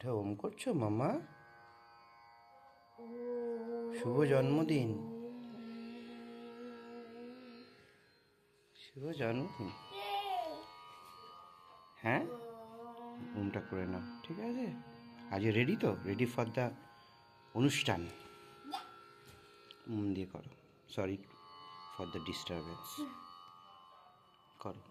উঠে ওম করছো মামা? শুভ জন্মদিন, শুভ জন্মদিন। হ্যাঁ, ওমটা করে নাও, ঠিক আছে? আজ রেডি তো? রেডি ফর দ্য অনুষ্ঠান? দিয়ে করো। Sorry for the disturbance. করো।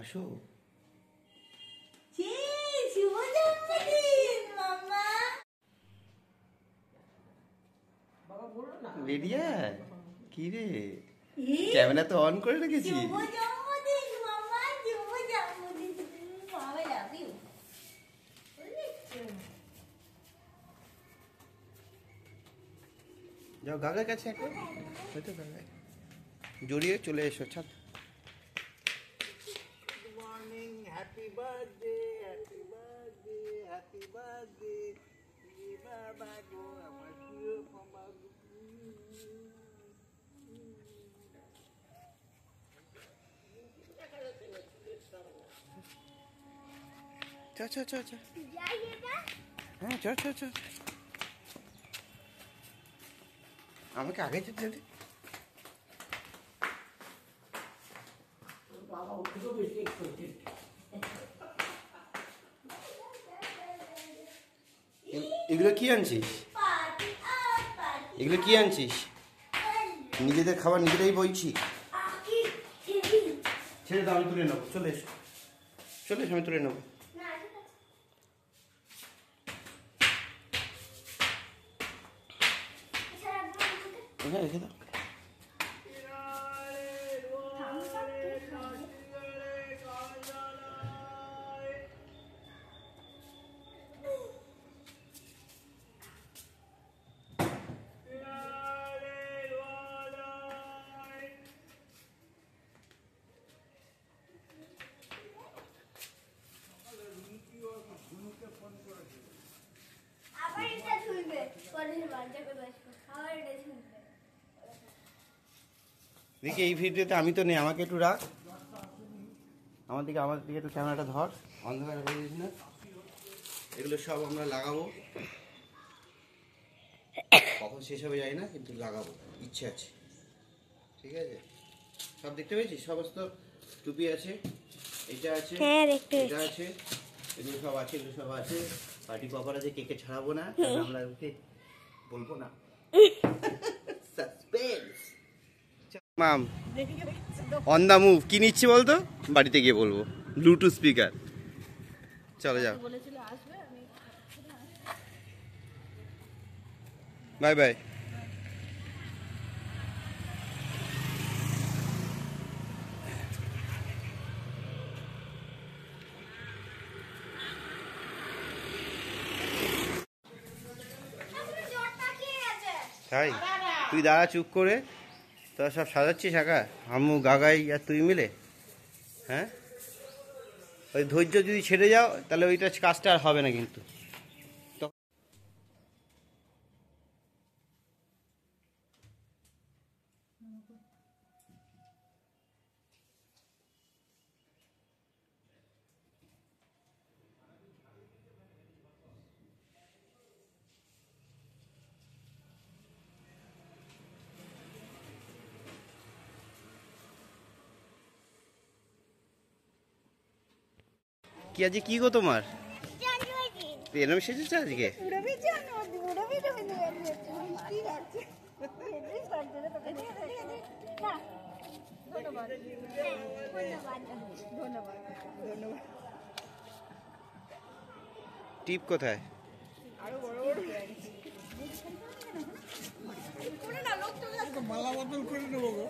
আসো। রেডি? কি রে, ক্যামেরা তো অন করে রেখেছি। যাও গাগার কাছে এখন, হয়তো গাগায় জড়িয়ে চলে এসো। ছাড়। Happy birthday, happy birthday, happy birthday. Baba go, আমার প্রিয় মামা গো। চ চ চ চ। হ্যাঁ চ চ চ। আমাকে আগে যেতে দে। বাবা ওকে তো বেশি করছে। এগুলো কি আনছিস? এগুলো কি আনছিস? নিজেদের খাবার নিজেরাই বইছি। ছেড়ে দাও, আমি তুলে নেবো। চলে এসো, চলে এসো, আমি তুলে নেবো। হ্যাঁ রেখে দাও। দেখি এই ভিডিওতে আমি তো নেই, আমাকে একটু রাখ। আমার দিকে একটু ক্যামেরাটা ধর, অন্ধকার করে দিস না। এগুলো সব আমরা লাগাবো, কখন শেষ হবে জানি না, কিন্তু লাগাবো, ইচ্ছে আছে। ঠিক আছে, সব দেখতে পেয়েছিস? সমস্ত টুপি আছে, এটা আছে, এটা আছে, এগুলো সব আছে, এগুলো সব আছে। পার্টি পপার আছে, কেকে ছাড়াবো না, আমরা ওকে বলবো না। Suspense. Mum on the move. কি নিচ্ছি বলতো? বাড়িতে গিয়ে বলবো। Bluetooth speaker. চলে যাও, বাই বাই। তাই তুই দাঁড়া চুপ করে, তোরা সব সাজাচ্ছিস একা, আম্মু গাগাই আর তুই মিলে? হ্যাঁ, ওই ধৈর্য যদি ছেড়ে যাও তাহলে ওইটা কাজটা আর হবে না কিন্তু। কি আজকে কি গো তোমার? এরম সেজেছে আজকে? টিপ কোথায়? মালা বদল করে নেবো গো।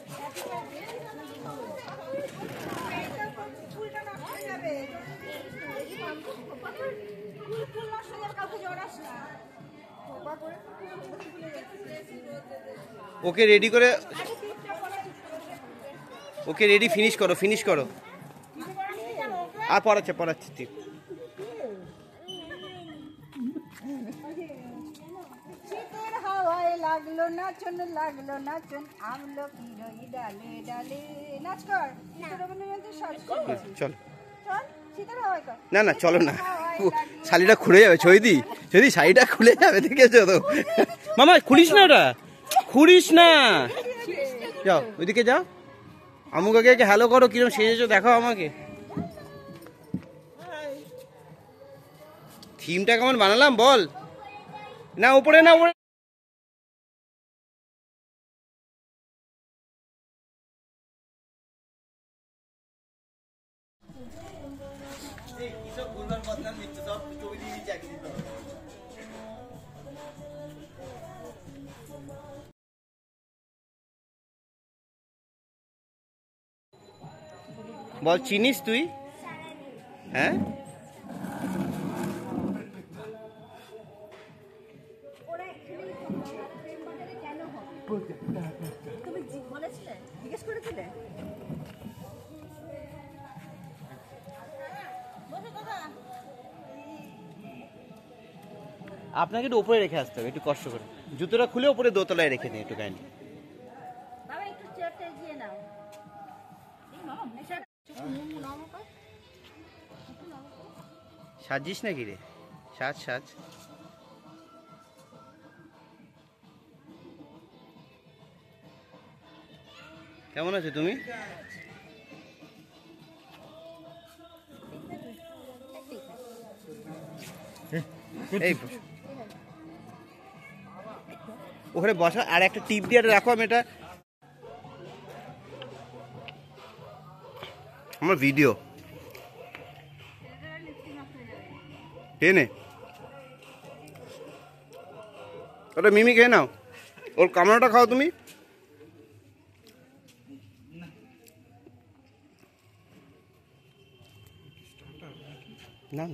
ওকে রেডি করে ওকে রেডি, ফিনিশ করো, ফিনিশ করো। আর পড়াচ্ছে ঠিক। শীতের হাওয়ায় লাগলো নাচন আমলকি রই ডালে ডালে। নাচ কর, রবীন্দ্রনাথের চলো। চল, শীতের হাওয়ায় কর। না চলো না, শাড়িটা খুলে যাবে ছয়দি, যদি শাড়িটা খুলে যাবে, দেখেছো তো? মামা খুলিস না, ওটা খুলিস না। যাও ওইদিকে যাও, আমু কাকে হ্যালো করো, কিরম সেজেছো দেখাও আমাকে। থিমটা কেমন বানালাম বল? না উপরে না, উপরে। বল, চিনিস তুই? হ্যাঁ, তুমি বলেছিলে, জিজ্ঞেস করেছিলে? আপনাকে একটু উপরে রেখে আসতে হবে, একটু কষ্ট করে। জুতোটা খুলে উপরে দোতলায় রেখে দিন একটু কাইন্ডলি। বাবা একটু চেয়ারটা এগিয়ে নাও। সাজিস নাকি রে? সাজ। কেমন আছো তুমি? এই ওখানে বসা, আর একটা টিপ দিয়ে রাখো। আমি এটা আমার ভিডিও টেনে, ওটা মিমি খেয়ে নাও, ওর কামড়াটা খাও তুমি। না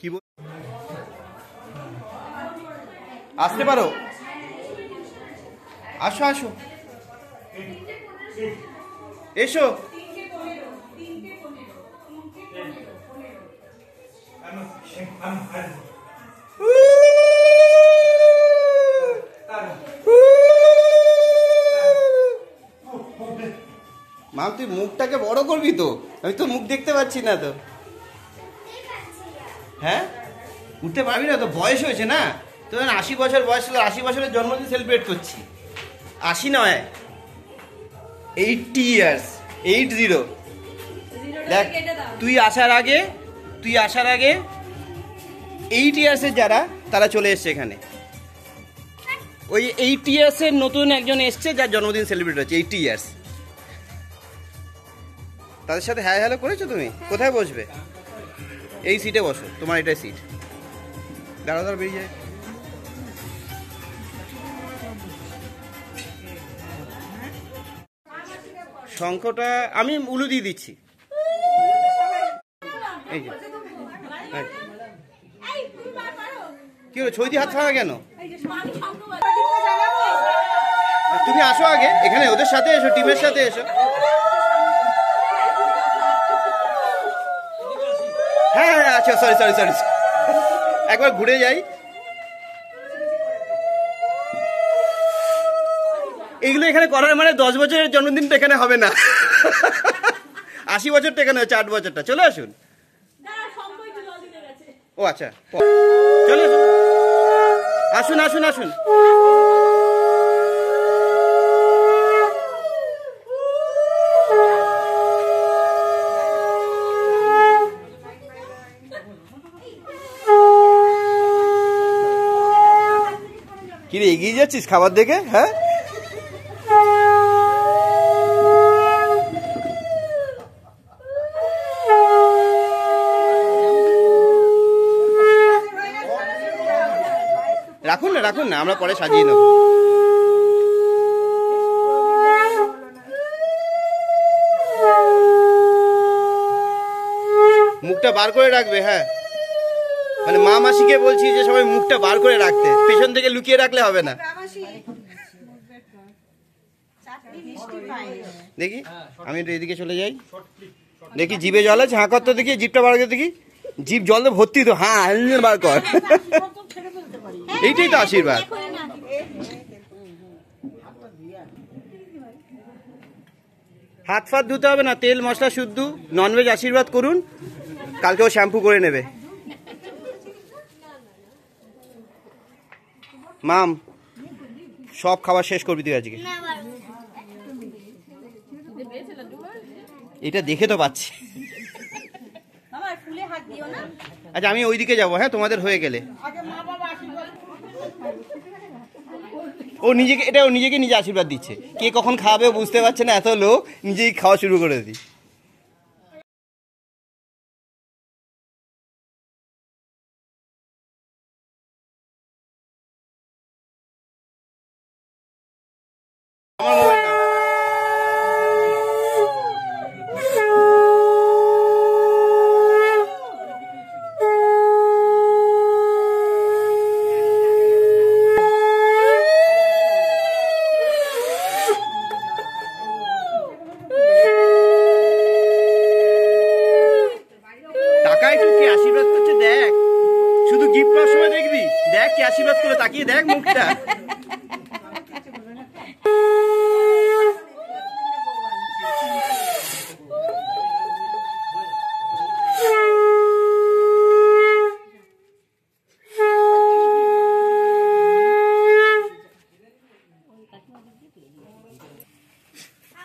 কি বল, আসতে পারো, আসো এসো। মাম তুই মুখটাকে বড় করবি তো, আমি তো মুখ দেখতে পাচ্ছি না তো। হ্যাঁ, উঠতে পারবি না তো, বয়স হয়েছে না তো। 80 বছর বয়স হলো, 80 বছরের জন্মদিন সেলিব্রেট করছি। 80 নয়, 80 ইয়ার্স, 80। দেখ, তুই আসার আগে 8 ইয়ার্সের যারা, তারা চলে এসছে এখানে। ওই 8 ইয়ার্সের নতুন একজন এসছে, যার জন্মদিন সেলিব্রেট হচ্ছে 80 ইয়ার্স। তাদের সাথে হ্যাঁ হ্যালো করেছো তুমি? কোথায় বসবে? এই সিটে বসো, তোমার এটাই সিট। দাঁড়া বেরিয়ে যায়। শঙ্খটা আমি উলু দিয়ে দিচ্ছি। এই যে কি হলো, ছই দিয়ে হাত ছাড়া কেন? তুমি আসো আগে এখানে, ওদের সাথে এসো, টিমের সাথে এসো। হ্যাঁ আচ্ছা, সরি, একবার ঘুরে যাই। এইগুলো এখানে করার মানে 10 বছরের জন্মদিনটা এখানে হবে না, 80 বছরটা এখানে হচ্ছে, 8 বছরটা। চলে আসুন। ও আচ্ছা, চলে আসুন। কি রে, এগিয়ে যাচ্ছিস খাবার দেখে? হ্যাঁ, রাখুন না, আমরা পরে সাজিয়ে নেব। মুখটা বার করে রাখবে। হ্যাঁ, মানে মা মাসিকে বলছি যে সবাই মুখটা বার করে রাখতে, পেছন থেকে লুকিয়ে রাখলে হবে না। দেখি আমি একটু এদিকে চলে যাই, দেখি জিভে জল আছে, হাঁ কর তো দেখি, জিভটা বার করে দেখি, জিভ জল তো ভর্তি তো, হ্যাঁ বার কর। এইটাই তো আশীর্বাদ। হাত ফাত ধুতে হবে না, তেল মশলা শুদ্ধ, ননভেজ আশীর্বাদ করুন, কালকেও শ্যাম্পু করে নেবে। মাম সব খাবার শেষ করবি তুই আজকে। এটা দেখে তো পাচ্ছি। আচ্ছা আমি ওইদিকে যাবো, হ্যাঁ তোমাদের হয়ে গেলে। ও নিজেকে, এটা ও নিজেকে নিজে আশীর্বাদ দিচ্ছে, কে কখন খাওয়াবে বুঝতে পারছে না, এত লোক নিজেই খাওয়া শুরু করে দিই। আমার মোবাইল নাও। টাকা একটু কি আশীর্বাদ করছে দেখ, শুধু গিফট পাওয়ার সময় দেখবি, দেখ কি আশীর্বাদ করে, তাকিয়ে দেখ মুখটা।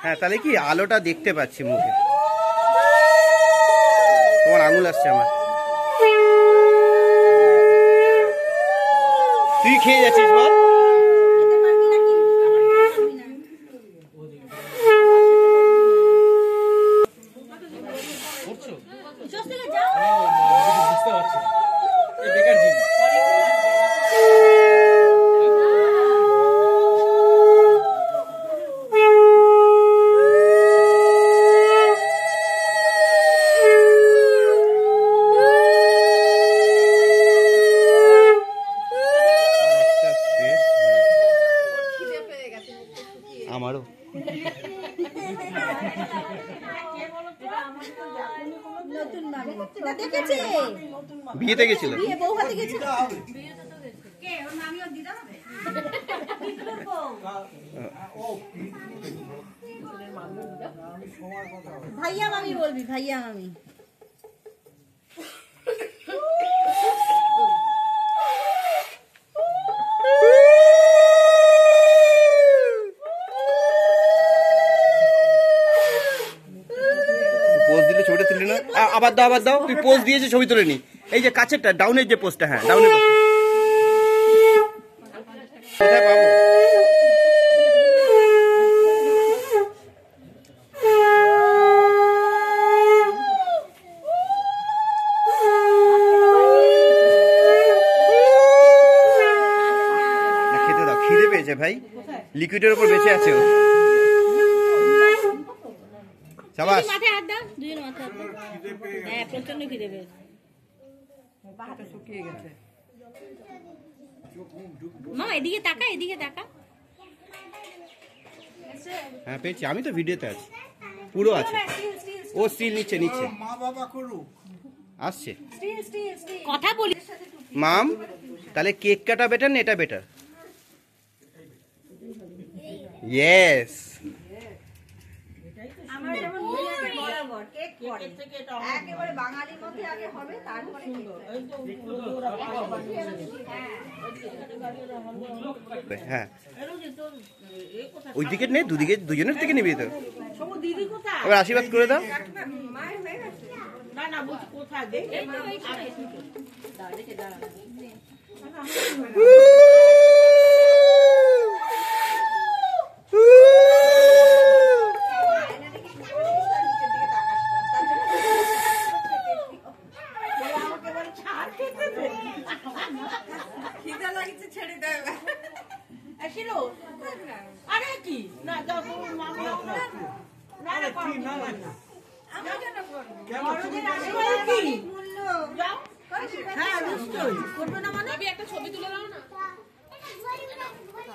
হ্যাঁ তাহলে কি আলোটা দেখতে পাচ্ছি মুখে, তোমার আঙুল আসছে আমার। তুই খেয়ে যাচ্ছিস বল? আমারও বিয়েতে গেছিল, ভাইয়া মামি বলবি, ভাইয়া মামি। পোজ দিলে ছবিটা তুলি না, আবার দাও আবার দাও, তুই পোজ দিয়েছে ছবি তুলে নি। এই যে কাছেরটা, ডাউনের যে পোস্টটা, হ্যাঁ ডাউনের পোস্ট কোথায় পাবো? খেতে দাও, খিদে পেয়েছে ভাই, লিকুইডের উপর বেঁচে আছে ও। সাবাস। মাথায় হাত দাও, দুজন মাথায় হাত দাও। হ্যাঁ প্রচন্ড খিদে পেয়েছে। মা এদিকে তাকা, এদিকে তাকা। হ্যাঁ পেয়েছি, আমি তো ভিডিওতে আছি, পুরো আছে। ও স্টিল নিচ্ছে নিচ্ছে, মা বাবা করু আসছে। কথা বলি। মাম তাহলে কেক কাটা বেটার না এটা বেটার? ইয়েস। আমার যেমন বরাবর কেক করে একেবারে বাঙালির মধ্যে আগে হবে, তারপরে হ্যাঁ ওই দিকে নে, দুদিকে দুজনের থেকে নিবি তো। এবার আশীর্বাদ করে দাও। বড়দের আশীর্বাদ অনেক মূল্য। যাও। হ্যাঁ নিশ্চয়ই করবে না মানে?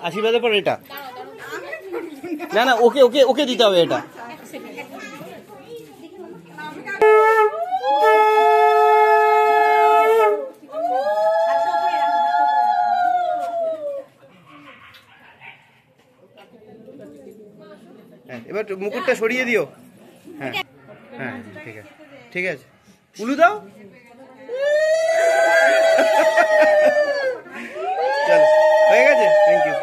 আশীর্বাদের পর এটা না না ওকে ওকে ওকে দিতে হবে এটা। হ্যাঁ এবার মুকুটটা সরিয়ে দিও। হ্যাঁ হ্যাঁ ঠিক আছে ঠিক আছে উলু দাও। চলো হয়ে গেছে থ্যাংক ইউ।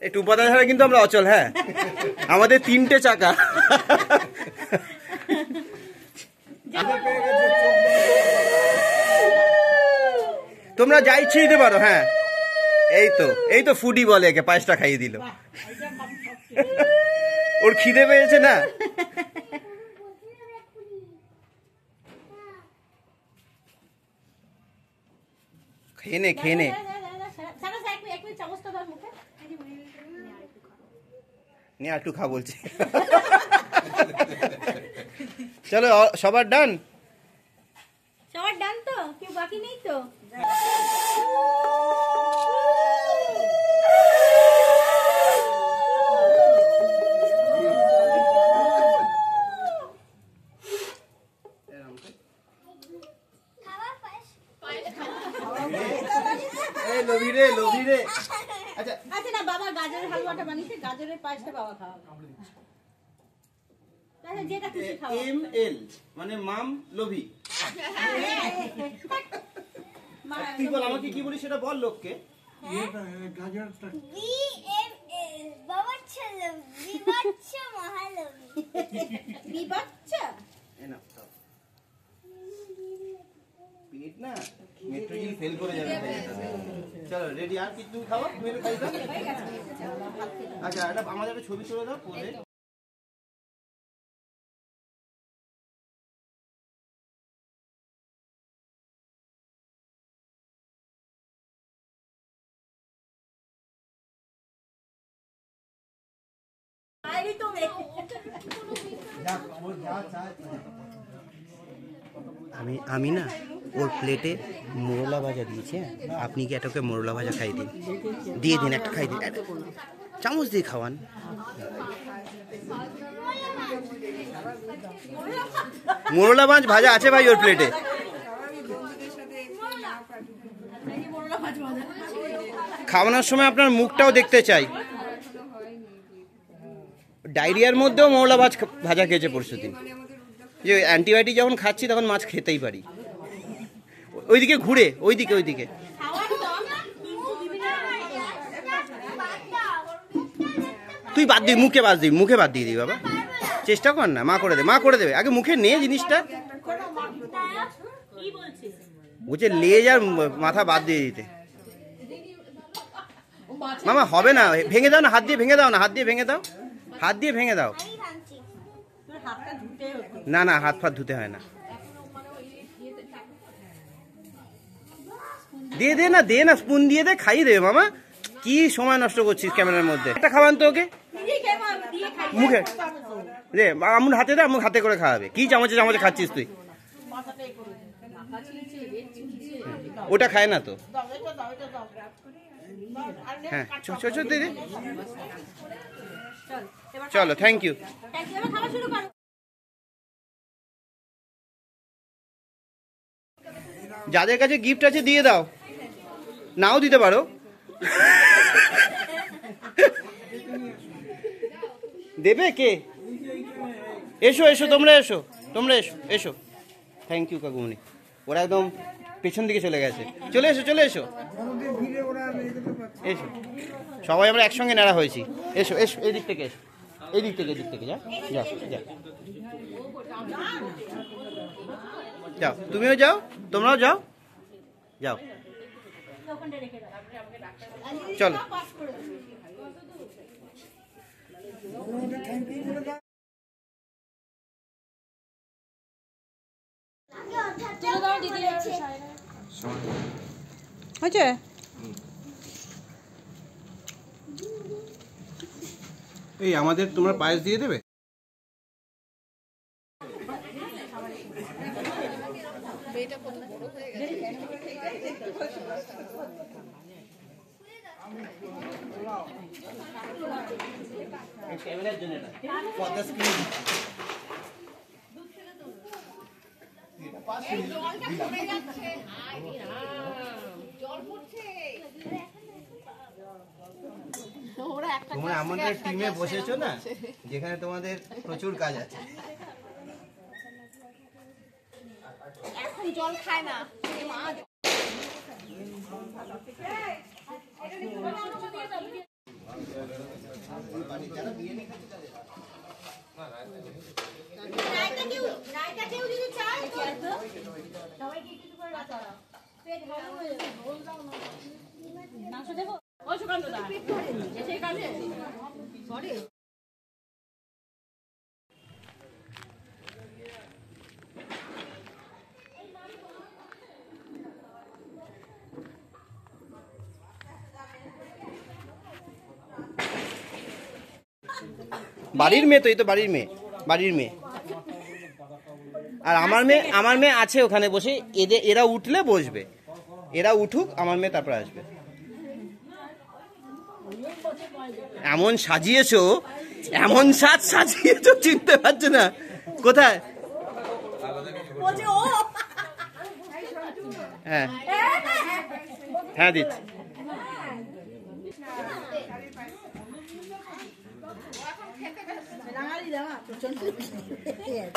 এই টুপাদা ছাড়া কিন্তু আমরা অচল। হ্যাঁ আমাদের 3টে চাকা। তোমরা যা ইচ্ছে দিতে পারো। হ্যাঁ এই তো ফুডি বলে একে, পায়েসটা খাইয়ে দিল। ওর খিদে পেয়েছে না। খেয়ে নে খেয়ে নে। নিয়ে একটু খা বলছে। চলো সবার ডান। সবার ডান তো? কেউ বাকি নেই তো? আচ্ছা আচ্ছা না বাবা গাজরের হালুয়াটা বানিয়েছে, গাজরের পায়েসটা বাবা খাওয়াবে। তাহলে যেটা খুশি খাও। ML মানে মাম লোভী। তুই বল আমাকে কি বলি সেটা বল লোককে। গাজরটা BML বাবাচ্চা লোভী বাচ্চা মহালোভী বিবাচ্চা এ না পেট না মেট্রোজিন ফেল করে যাবে। চলো রেডি। আর কি তুমি খাও? তুমি খাই দাও। আচ্ছা এটা আমাদের একটা ছবি তুলে দাও পোজে। আইরি তো আমি না ওর প্লেটে মোরলা ভাজা দিয়েছি। আপনি কি এটাকে মোরলা ভাজা খাই দিন, দিয়ে দিন একটা খাই দিন, চামচ দিয়ে খাওয়ান। মোরলা মাছ ভাজা আছে ভাই ওর প্লেটে। খাওয়ানোর সময় আপনার মুখটাও দেখতে চাই। ডায়রিয়ার মধ্যেও মোরলা ভাজা খেয়েছে পরশুদিন। যে অ্যান্টিবায়োটিক যখন খাচ্ছি তখন মাছ খেতেই পারি। ওইদিকে ঘুরে ওইদিকে তুই বাদ দিবি, মুখে বাদ দিয়ে দিবি বাবা। চেষ্টা কর না, মা করে দেবে। আগে মুখে নে জিনিসটা। বলছে লেজ আর মাথা বাদ দিয়ে দিতে। মামা হবে না, ভেঙে দাও না, হাত দিয়ে ভেঙে দাও। না হাত ফাত ধুতে হয় না। দে না স্পুন দিয়ে দে, খাইয়ে দেবে মামা। কি সময় নষ্ট করছিস ক্যামেরার মধ্যে। একটা খাওয়ান তো ওকে মুখে রে। আমুল হাতে দে, আমুল হাতে করে খাওয়াবে। কি চামচে খাচ্ছিস তুই? ওটা খায় না তো। হ্যাঁ দিদি চলো থ্যাংক ইউ। যাদের কাছে গিফট আছে দিয়ে দাও, নাও দিতে পারো। দেবে কে? এসো তোমরা এসো। থ্যাংক ইউ কাকুমনি। ওরা একদম পেছন দিকে চলে গেছে। চলে এসো সবাই আমরা একসঙ্গে নেড়া হয়েছি। এসো এই দিক থেকে যাও তুমিও যাও, তোমরাও যাও চলো। হয়েছে? এই আমাদের তোমরা পায়েস দিয়ে দেবে। ক্যামেরার জন্য এটা পর্দা স্ক্রিন তোমরা আমাদের টিমে বসেছো না, যেখানে তোমাদের প্রচুর কাজ আছে। এখন জল খায় না। বাড়ির মেয়ে তো, এই তো বাড়ির মেয়ে, বাড়ির মেয়ে। আর আমার মেয়ে আছে ওখানে বসে, এরা উঠলে বসবে, এরা উঠুক, আমার মেয়ে তারপর আসবে। এমন সাজিয়েছো, এমন সাজিয়েছো চিনতে পারছো না কোথায়। হ্যাঁ হ্যাঁ দিচ্ছি।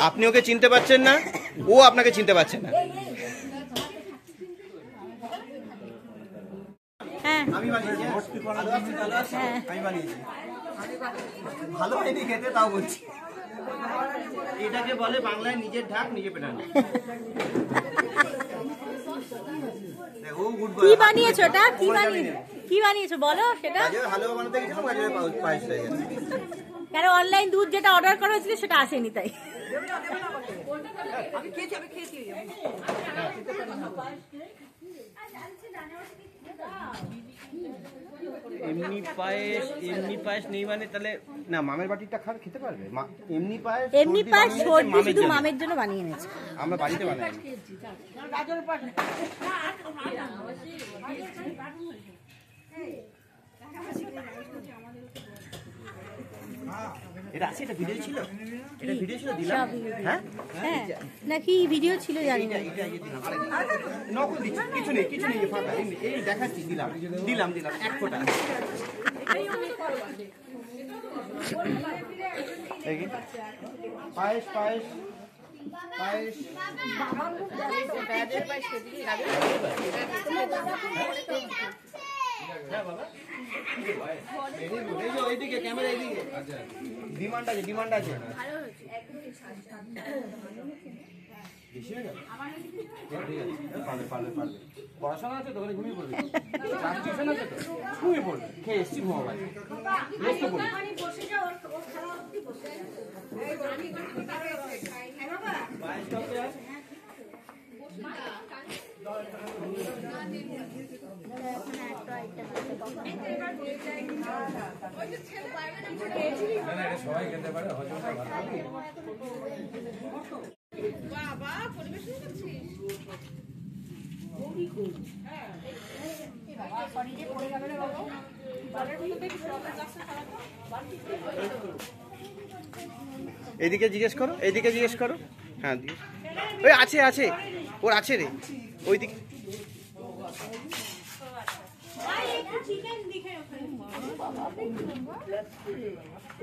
আপনি ওকে চিনতে পারছেন না, ও আপনাকে চিনতে পারছে না। আমি বানিয়েছি, আমি বানিয়েছি, ভালো হয়নি খেতে, তাও বলছি। এটাকে বলে বাংলায় নিজের ঢাক নিজে পেটানো। কি বানিয়েছো এটা? কি বানিয়েছো বলো সেটা? হালুয়া বানাতে গেছিলাম, গাজরের পায়েস হয়ে গেছে। কেন অনলাইন দুধ যেটা অর্ডার করা হয়েছিল সেটা আসেনি তাই? এমনি পায়েস নেই মানে তাহলে না, মামের বাটিটা খেতে পারবে? এমনি পায়েস সর্দি শুধু মামের জন্য বানিয়ে এনেছে, আমরা বাড়িতে বানাই। এটা আছে, এটা ভিডিও ছিল, এটা ভিডিও ছিল দিলাম। হ্যাঁ হ্যাঁ নাকি ভিডিও ছিল জানি না। নকল দিচ্ছি, কিছু নেই ফাঁকা, এই দেখাচ্ছি, দিলাম এক ফোঁটা। পায়েস পায়েস পায়েস এইদিকে ক্যামেরা, এইদিকে ডিমান্ড আছে। পড়াশোনা আছে তো, ঘুমিয়ে পড়বে, ট্রান্সলেশন আছে তো, ঘুমিয়ে পড়বে, খেয়ে এসছি ঘুমাবার। সবাই খেতে পারে, এদিকে জিজ্ঞেস করো। হ্যাঁ ওই আছে ওর আছে রে, ওইদিকে।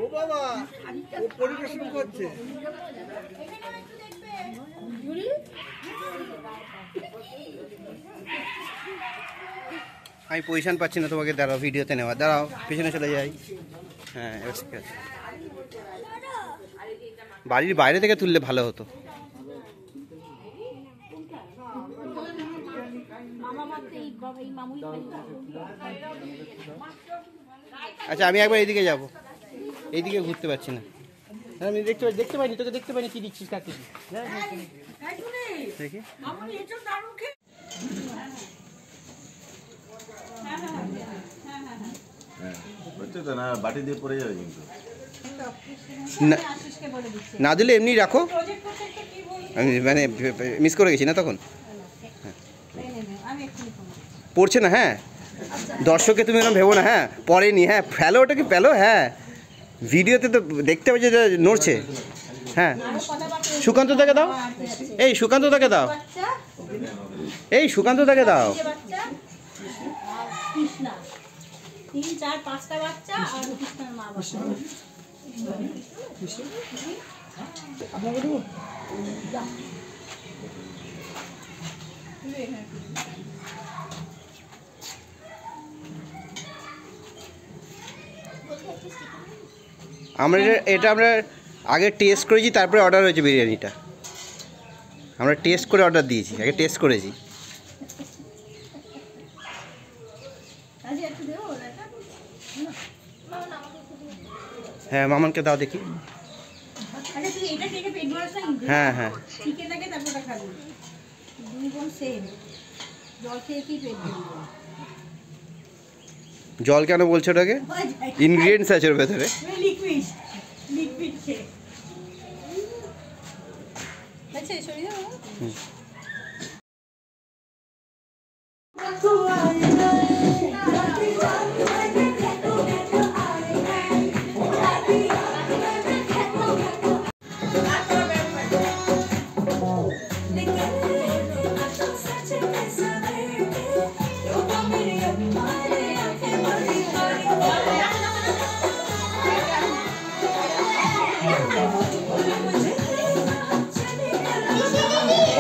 ও বাবা, ও পরিবেশন করছে। আমি পজিশন পাচ্ছি না তোমাকে, দাঁড়াও ভিডিওতে নেওয়া, দাঁড়াও পিছনে চলে যাই। হ্যাঁ এবার ঠিক আছে। বাড়ির বাইরে থেকে তুললে ভালো হতো। আচ্ছা আমি একবার এইদিকে যাবো, এইদিকে ঘুরতে পারছি না। আমি দেখতে পাইনি তোকে, দেখতে পাইনি কি দিচ্ছিস কাকে। দেখি তো না, বাটি দিয়ে পড়ে যাবে কিন্তু। না- না দিলে এমনি রাখো, আমি মানে মিস করে গেছি না তখন। পড়ছে না, হ্যাঁ দর্শককে তুমি এরকম ভেবো না, হ্যাঁ পড়েনি, হ্যাঁ ফেলো ওটাকে ফেলো, হ্যাঁ ভিডিওতে তো দেখতে পাচ্ছি যে নড়ছে। হ্যাঁ সুকান্ত দাকে দাও, এই সুকান্ত দাকে দাও, এই সুকান্ত দাকে দাও। কৃষ্ণা 3 4 5টা বাচ্চা আর কৃষ্ণার মা বাবা। আমরা এটা আমরা আগে টেস্ট করেছি, তারপরে অর্ডার হয়েছে বিরিয়ানিটা। আমরা টেস্ট করে অর্ডার দিয়েছি, আগে টেস্ট করেছি। হ্যাঁ মামানকে দাও দেখি। আচ্ছা তুই এটা থেকে পেট ভরাস না কিন্তু। হ্যাঁ হ্যাঁ চিকেনটাকে তারপরটা খাবি। দুই বোন সেম। জল খেয়ে কি পেট ভরবে? জল কেন বলছো ওটাকে? ইনগ্রিডিয়েন্টস আছে ওর ভেতরে। লিকুইড লিকুইড খেয়ে। আচ্ছা সরি দাও।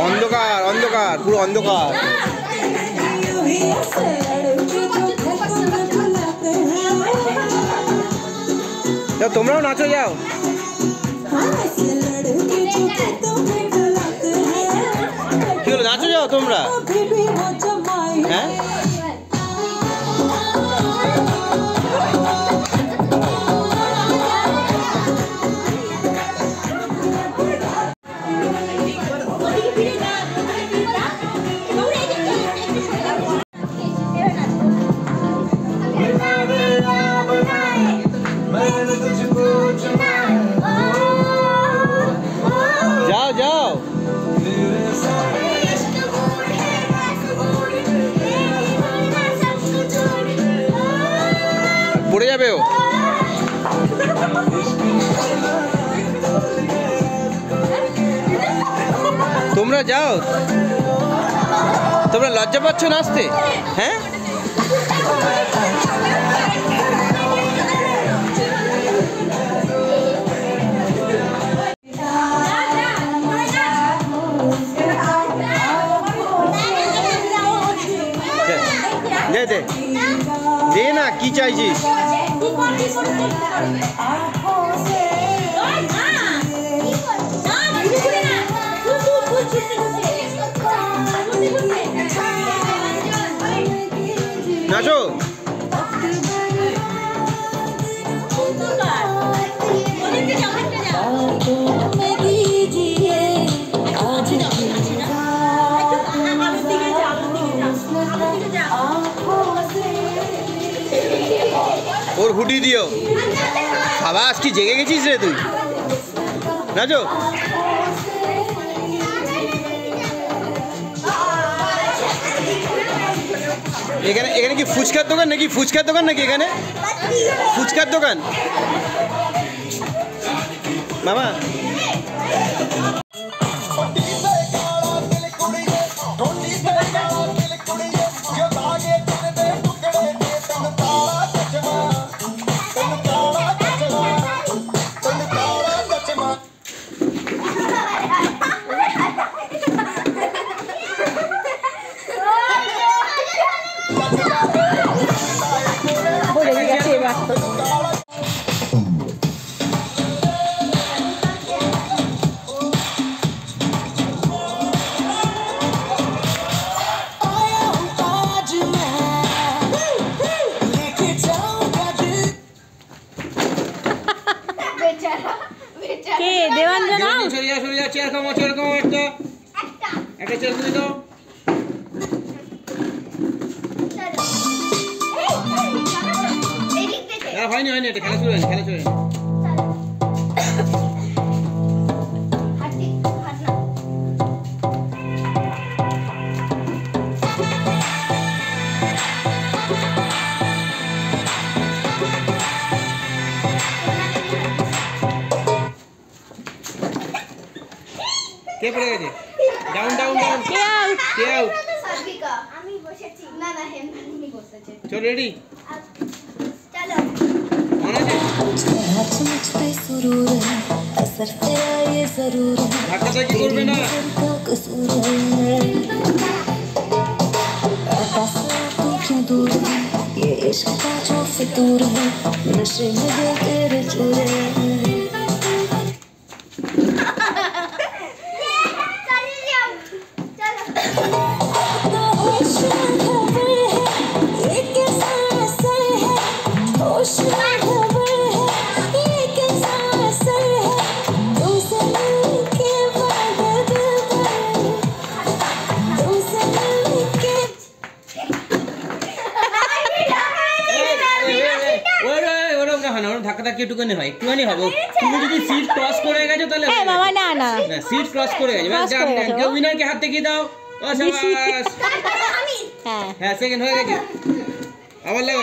অন্ধকার অন্ধকার পুরো অন্ধকার। যাও তোমরাও নাচো, যাও। কি হলো, নাচো যাও তোমরা? হ্যাঁ যাও যাও। পড়ে যাবে ও। তোমরা যাও, তোমরা লজ্জা পাচ্ছ নাচতে? হ্যাঁ দে দে দে না, কি চাইছিস? নাচো। ওর হুডি দিও। সাবাস, কি জেগে গেছিস রে তুই। নাচো। এখানে এখানে কি ফুচকার দোকান নাকি? ফুচকার দোকান নাকি এখানে? ফুচকার দোকান মামা। কে দেবাঞ্জনা? সরে যা সরে যা, চেয়ার কমো চেয়ার কমো, একটা একটা চেয়ার করে দাও। ভাই হয়নি এটা খেলা শুরু হয়নি হাঁটি হাঁট না কে পড়ে গেছে ডাউন কে আউট সাবিকা আমি বসেছি না হেমনি বসেছে চল রেডি চলো অন আছে आज मुझ पे सुरूर है असर तेरा ये जरूर है ধাক্কা কি করবে না का कसूर है पास तू क्यों दूर है ये इश्क का जो फितूर है नशे में दिल तेरे चूर है ধাক্কাটা একটুখানি হয় একটুখানি হবে তুমি যদি সিট ক্রস করে গেছো তাহলে বাবা না সিট ক্রস করে গেছে কেউ উইনারকে হাত থেকে দাও ও শাবাশ হ্যাঁ হ্যাঁ সেকেন্ড হয়ে গেছে আবার লাগো